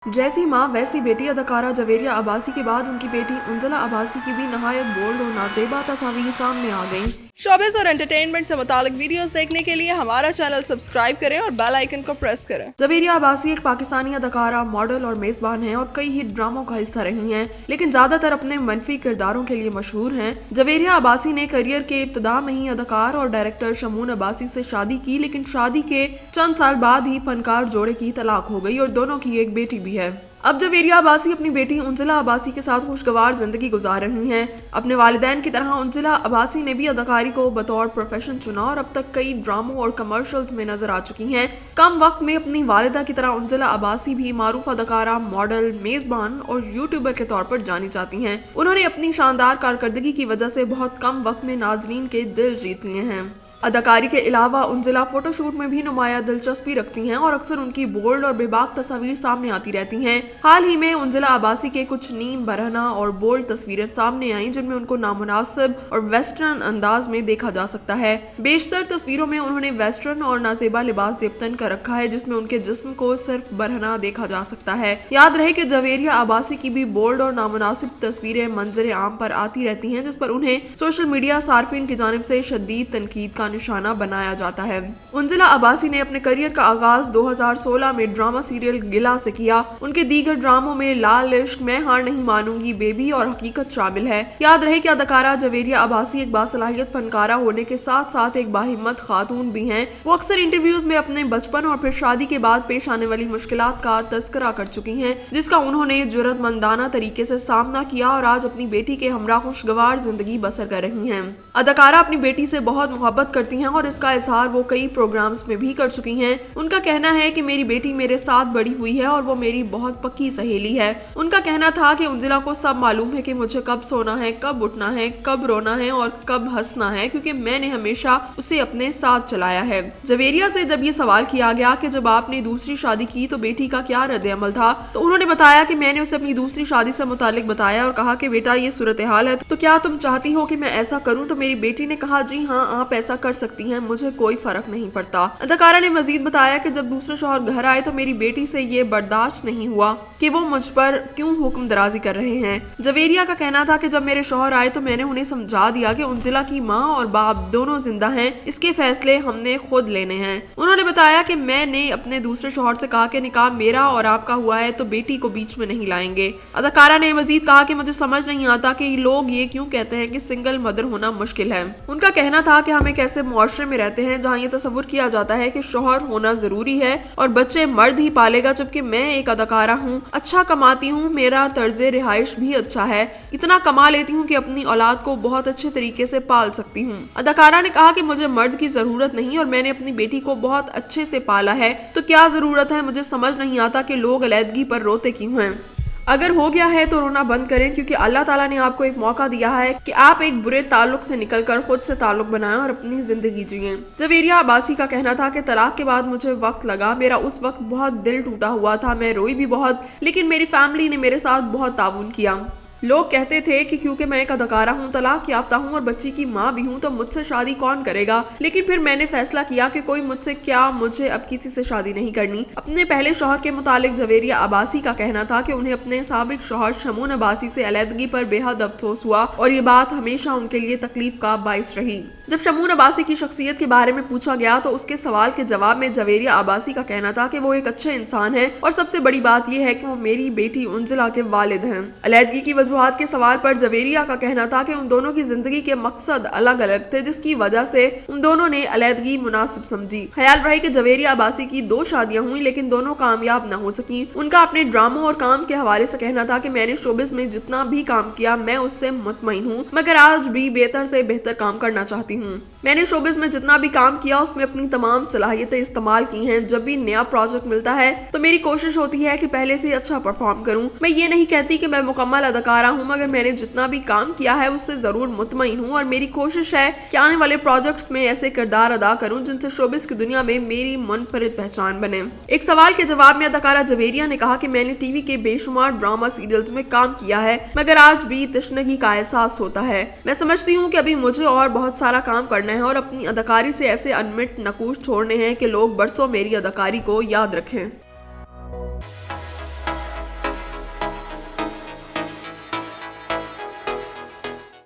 जैसी मां वैसी बेटी अदाकारा जवेरिया अब्बासी के बाद उनकी बेटी उंजला अब्बासी की भी नहायत बोल्ड और नाजेबा तस्वीर सामने आ गईं। शोबिज़ और एंटरटेनमेंट से मुतालिक वीडियोस देखने के लिए हमारा चैनल सब्सक्राइब करें और बेल आइकन को प्रेस करें। जवेरिया अब्बासी एक पाकिस्तानी अदाकारा, मॉडल और मेजबान हैं और कई हिट ड्रामों का हिस्सा रही हैं, लेकिन ज्यादातर अपने मनफी किरदारों के लिए मशहूर हैं। जवेरिया अब्बासी ने करियर के इब्तिदा में ही अदाकार और डायरेक्टर शमून अब्बासी से शादी की, लेकिन शादी के चंद साल बाद ही फनकार जोड़े की तलाक हो गई और दोनों की एक बेटी भी है। अब जवेरिया अब्बासी अपनी बेटी उंजला अब्बासी के साथ खुशगवार जिंदगी गुजार रही हैं। अपने वालिदैन की तरह उंजला अब्बासी ने भी अदाकारी को बतौर प्रोफेशन चुना और अब तक कई ड्रामों और कमर्शियल्स में नजर आ चुकी हैं। कम वक्त में अपनी वालिदा की तरह उंजला अब्बासी भी मारूफ अदाकारा, मॉडल, मेजबान और यूट्यूबर के तौर पर जानी जाती हैं। उन्होंने अपनी शानदार कारकर्दगी की वजह से बहुत कम वक्त में नाजरीन के दिल जीत लिए हैं। अदाकारी के अलावा उंजला फोटोशूट में भी नुमाया दिलचस्पी रखती हैं और अक्सर उनकी बोल्ड और बेबाक तस्वीर सामने आती रहती हैं। हाल ही में उंजला अब्बासी के कुछ नीम बरहना और बोल्ड तस्वीरें सामने आईं, जिनमें उनको नामुनासिब और वेस्टर्न अंदाज में देखा जा सकता है। बेशतर तस्वीरों में उन्होंने वेस्टर्न और नाजेबा लिबास ज़ेबतन कर रखा है, जिसमें उनके जिस्म को सिर्फ बरहना देखा जा सकता है। याद रहे कि जवेरिया अब्बासी की भी बोल्ड और नामुनासिब तस्वीरें मंजर आम पर आती रहती हैं, जिस पर उन्हें सोशल मीडिया सार्फिन की जानिब से शदीद तनकीद का निशाना बनाया जाता है। उंजला अब्बासी ने अपने करियर का आगाज 2016 में ड्रामा सीरियल गिला से किया। उनके दीगर ड्रामों में लाल इश्क, मैं हार नहीं मानूंगी, बेबी और हकीकत शामिल है। याद रहे कि अदाकारा जवेरिया अब्बासी एक बासलाहियत फनकारा होने के साथ साथ एक बाहिम्मत खातून भी हैं। वो अक्सर इंटरव्यूज में अपने बचपन और फिर शादी के बाद पेश आने वाली मुश्किलात का तस्करा कर चुकी हैं, जिसका उन्होंने जुर्रतमंदाना तरीके से सामना किया और आज अपनी बेटी के हमरा खुशगवार जिंदगी बसर कर रही हैं। अदाकारा अपनी बेटी से बहुत मोहब्बत करती हैं और इसका इजहार वो कई प्रोग्राम्स में भी कर चुकी हैं। उनका कहना है कि मेरी बेटी मेरे साथ बड़ी हुई है और वो मेरी बहुत पक्की सहेली है। उनका कहना था कि उंजला को सब मालूम है कि मुझे कब सोना है, कब उठना है, कब रोना है और कब हंसना है, क्योंकि मैंने हमेशा उसे अपने साथ चलाया है। जवेरिया से जब ये सवाल किया गया कि जब आपने दूसरी शादी की तो बेटी का क्या रद्द-ए-अमल था, तो उन्होंने बताया कि मैंने उसे अपनी दूसरी शादी से मुतालिक बताया और कहा कि बेटा ये सूरत हाल है, तो क्या तुम चाहती हो कि मैं ऐसा करूं? तो मेरी बेटी ने कहा जी हाँ, आप ऐसा कर सकती हैं, मुझे कोई फर्क नहीं पड़ता। अदाकारा ने मजीद बताया कि जब दूसरे शौहर घर आए तो मेरी बेटी से ये बर्दाश्त नहीं हुआ कि वो मुझ पर क्यों हुक्म दराजी कर रहे हैं। जवेरिया का कहना था कि जब मेरे शौहर आए तो मैंने उन्हें समझा दिया कि उंजला की माँ और बाप दोनों जिंदा हैं, इसके फैसले हमने खुद लेने हैं। उन्होंने बताया कि मैंने अपने दूसरे शौहर से कहा कि निकाह मेरा और आपका हुआ है तो बेटी को बीच में नहीं लाएंगे। अदाकारा ने मजीद कहा कि मुझे समझ नहीं आता कि लोग ये क्यों कहते हैं कि सिंगल मदर होना मुश्किल है। उनका कहना था कि हम एक ऐसे मुआशरे में रहते हैं जहाँ ये तस्वुर किया जाता है कि शौहर होना जरूरी है और बच्चे मर्द ही पालेगा, जबकि मैं एक अदाकारा हूँ, अच्छा कमाती हूँ, मेरा तर्जे रिहाइश भी अच्छा है, इतना कमा लेती हूँ कि अपनी औलाद को बहुत अच्छे तरीके से पाल सकती हूँ। अदाकारा ने कहा कि मुझे मर्द की जरूरत नहीं और मैंने अपनी बेटी को बहुत अच्छे से पाला है, तो क्या जरूरत है? मुझे समझ नहीं आता कि लोग अलैदगी पर रोते क्यों हैं। अगर हो गया है तो रोना बंद करें, क्योंकि अल्लाह ताला ने आपको एक मौका दिया है कि आप एक बुरे ताल्लुक से निकलकर खुद से ताल्लुक बनाएं और अपनी जिंदगी जिएं। जवेरिया अब्बासी का कहना था कि तलाक के बाद मुझे वक्त लगा, मेरा उस वक्त बहुत दिल टूटा हुआ था, मैं रोई भी बहुत, लेकिन मेरी फैमिली ने मेरे साथ बहुत ताउन किया। लोग कहते थे कि क्योंकि मैं एक अदाकारा हूँ, तलाक याफ्ता हूँ और बच्ची की माँ भी हूँ, तो मुझसे शादी कौन करेगा। लेकिन फिर मैंने फैसला किया कि कोई मुझसे क्या, मुझे अब किसी से शादी नहीं करनी। अपने पहले शौहर के मुतालिक जवेरिया अब्बासी का कहना था कि उन्हें अपने साबिक शौहर शमून अब्बासी से अलैदगी पर बेहद अफसोस हुआ और ये बात हमेशा उनके लिए तकलीफ का बाइस रही। जब शमून अब्बासी की शख्सियत के बारे में पूछा गया तो उसके सवाल के जवाब में जवेरिया अब्बासी का कहना था कि वो एक अच्छे इंसान है और सबसे बड़ी बात यह है कि वो मेरी बेटी उंजला के वालिद हैं। अलैदगी की वजूहात के सवाल पर जवेरिया का कहना था कि उन दोनों की जिंदगी के मकसद अलग अलग थे, जिसकी वजह से उन दोनों ने अलैदगी मुनासिब समझी। ख्याल रहे कि जवेरिया अब्बासी की 2 शादियां हुई, लेकिन दोनों कामयाब न हो सकी। उनका अपने ड्रामों और काम के हवाले से कहना था कि मैंने शोबिज़ में जितना भी काम किया मैं उससे मुतमईन हूँ, मगर आज भी बेहतर से बेहतर काम करना चाहती हूँ। मैंने शोबिज़ में जितना भी काम किया उसमें अपनी तमाम सलाहियतें इस्तेमाल की हैं। जब भी नया प्रोजेक्ट मिलता है तो मेरी कोशिश होती है कि पहले से अच्छा परफॉर्म करूं। मैं ये नहीं कहती कि मैं मुकम्मल अदाकारा हूं, मगर मैंने जितना भी काम किया है उससे जरूर मुतमईन हूं और मेरी कोशिश है कि आने वाले प्रोजेक्ट्स में ऐसे किरदार अदा करूं जिनसे शोबिज़ की दुनिया में मेरी मुनफरिद पहचान बने। एक सवाल के जवाब में अदाकारा जवेरिया ने कहा कि मैंने टीवी के बेशुमार ड्रामा सीरियल्स में काम किया है, मगर आज भी तशनगी का एहसास होता है। मैं समझती हूँ कि अभी मुझे और बहुत सारा काम करना है और अपनी अदाकारी से ऐसे अनमिट नकूश छोड़ने हैं कि लोग बरसों मेरी अदाकारी को याद रखें।